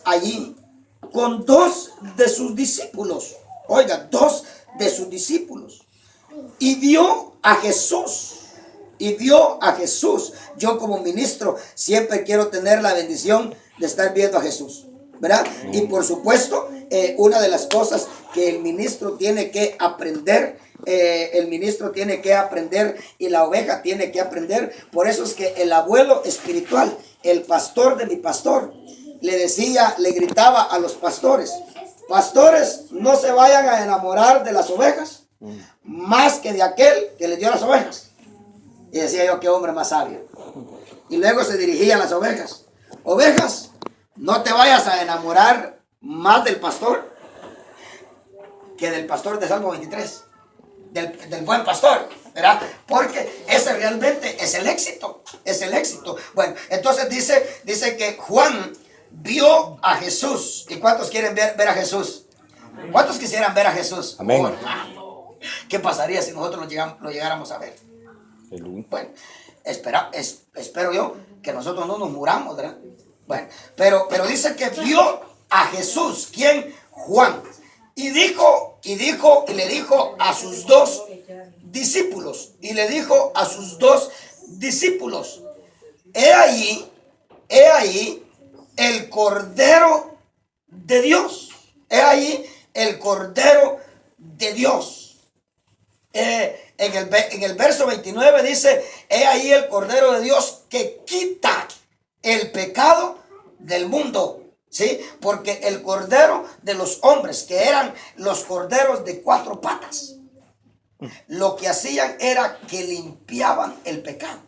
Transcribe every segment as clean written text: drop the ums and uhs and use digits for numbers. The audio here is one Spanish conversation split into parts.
allí con dos de sus discípulos. Oiga, dos de sus discípulos. Y vio a Jesús. Y vio a Jesús. Yo como ministro siempre quiero tener la bendición de estar viendo a Jesús, ¿verdad? Y por supuesto, una de las cosas que el ministro tiene que aprender, y la oveja tiene que aprender. Por eso es que el abuelo espiritual, el pastor de mi pastor, le gritaba a los pastores: pastores, no se vayan a enamorar de las ovejas más que de aquel que les dio las ovejas. Y decía yo: qué hombre más sabio. Y luego se dirigía a las ovejas: ovejas, no te vayas a enamorar más del pastor que del pastor de Salmo 23, del buen pastor, ¿verdad? Porque ese realmente es el éxito, es el éxito. Bueno, entonces dice que Juan vio a Jesús. ¿Y cuántos quieren ver a Jesús? ¿Cuántos quisieran ver a Jesús? Amén. Oh, ¿qué pasaría si nosotros lo llegáramos a ver? Bueno, espero yo que nosotros no nos muramos, ¿verdad? Bueno, pero dice que vio a Jesús. ¿Quién? Juan. Y le dijo a sus dos discípulos. He ahí el Cordero de Dios. He ahí el Cordero de Dios. En el verso 29 dice: he ahí el Cordero de Dios que quita el pecado del mundo. ¿Sí? Porque el cordero de los hombres, que eran los corderos de 4 patas, lo que hacían era que limpiaban el pecado,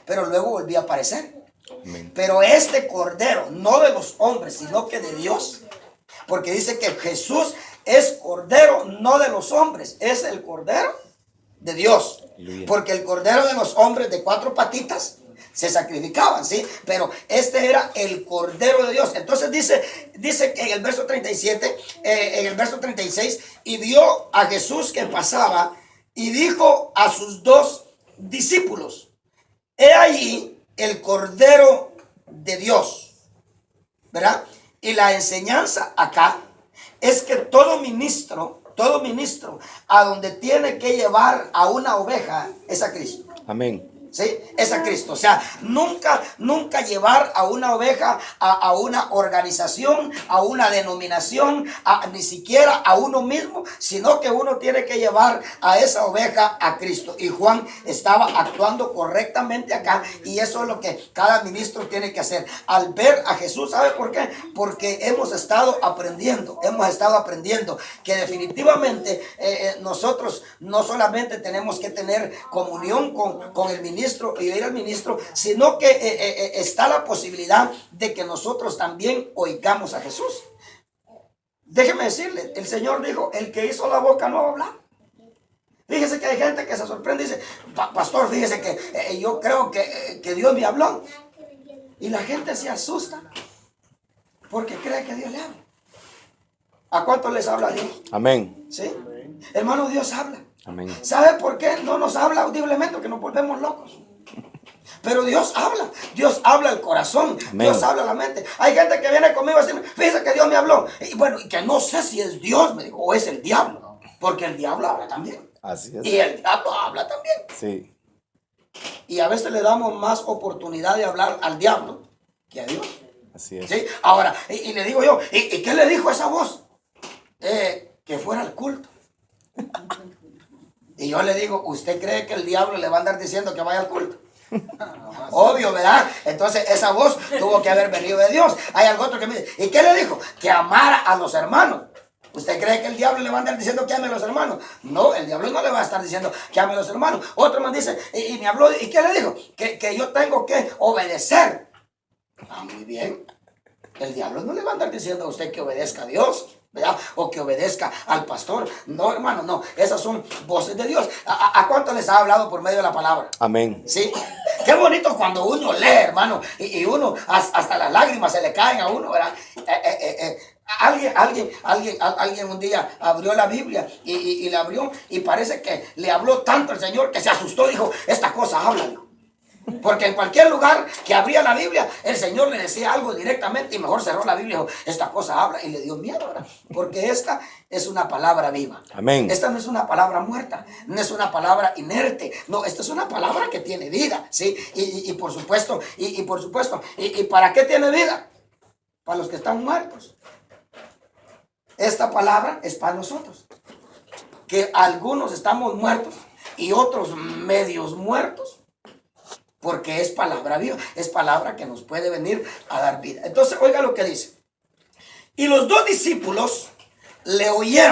pero luego volvía a aparecer. Amén. Pero este cordero, no de los hombres, sino que de Dios, porque dice que Jesús es cordero no de los hombres, es el cordero de Dios. Aleluya. Porque el cordero de los hombres de 4 patitas se sacrificaban, ¿sí? Pero este era el Cordero de Dios. Entonces dice que en el verso 37, en el verso 36, y vio a Jesús que pasaba y dijo a sus dos discípulos: he allí el Cordero de Dios, ¿verdad? Y la enseñanza acá es que todo ministro a donde tiene que llevar a una oveja es a Cristo. Amén. ¿Sí? Es a Cristo. O sea, nunca llevar a una oveja a una organización, a una denominación, ni siquiera a uno mismo, sino que uno tiene que llevar a esa oveja a Cristo. Y Juan estaba actuando correctamente acá, y eso es lo que cada ministro tiene que hacer. Al ver a Jesús, ¿sabe por qué? Porque hemos estado aprendiendo que definitivamente nosotros no solamente tenemos que tener comunión con el ministro y oír al ministro, sino que está la posibilidad de que nosotros también oigamos a Jesús. Déjeme decirle, el Señor dijo: el que hizo la boca no va a hablar. Fíjese que hay gente que se sorprende y dice: pastor, fíjese que yo creo que Dios me habló. Y la gente se asusta porque cree que Dios le habla. ¿A cuántos les habla Dios? Amén. ¿Sí? Hermano, Dios habla. Amén. ¿Sabe por qué no nos habla audiblemente? Porque nos volvemos locos. Pero Dios habla el corazón. Amén. Dios habla la mente. Hay gente que viene conmigo a decirme: fíjese que Dios me habló. Y bueno, y que no sé si es Dios, me dijo, o es el diablo. Porque el diablo habla también. Así es. Y el diablo habla también. Sí. Y a veces le damos más oportunidad de hablar al diablo que a Dios. Así es. ¿Sí? Ahora, y le digo yo: ¿y qué le dijo esa voz? Que fuera al culto. Y yo le digo: ¿usted cree que el diablo le va a andar diciendo que vaya al culto? Obvio, ¿verdad? Entonces esa voz tuvo que haber venido de Dios. Hay algo otro que me dice: ¿y qué le dijo? Que amara a los hermanos. ¿Usted cree que el diablo le va a andar diciendo que ame a los hermanos? No, el diablo no le va a estar diciendo que ame a los hermanos. Otro me dice, y me habló, ¿y qué le dijo? Que yo tengo que obedecer. Muy bien. El diablo no le va a andar diciendo a usted que obedezca a Dios, ¿verdad? O que obedezca al pastor. No, hermano, no. Esas son voces de Dios. ¿A cuánto les ha hablado por medio de la palabra? Amén. Sí. Qué bonito cuando uno lee, hermano, y uno, hasta las lágrimas se le caen a uno, ¿verdad? Alguien un día abrió la Biblia y la abrió, y parece que le habló tanto el Señor que se asustó y dijo: esta cosa habla. Porque en cualquier lugar que abría la Biblia, el Señor le decía algo directamente y mejor cerró la Biblia y dijo, esta cosa habla, y le dio miedo, ¿verdad? Porque esta es una palabra viva. Amén. Esta no es una palabra muerta, no es una palabra inerte, no, esta es una palabra que tiene vida, ¿sí? Y por supuesto, ¿y para qué tiene vida? Para los que están muertos. Esta palabra es para nosotros, que algunos estamos muertos y otros medios muertos. Porque es palabra viva, es palabra que nos puede venir a dar vida. Entonces, oiga lo que dice. Y los dos discípulos le oyeron.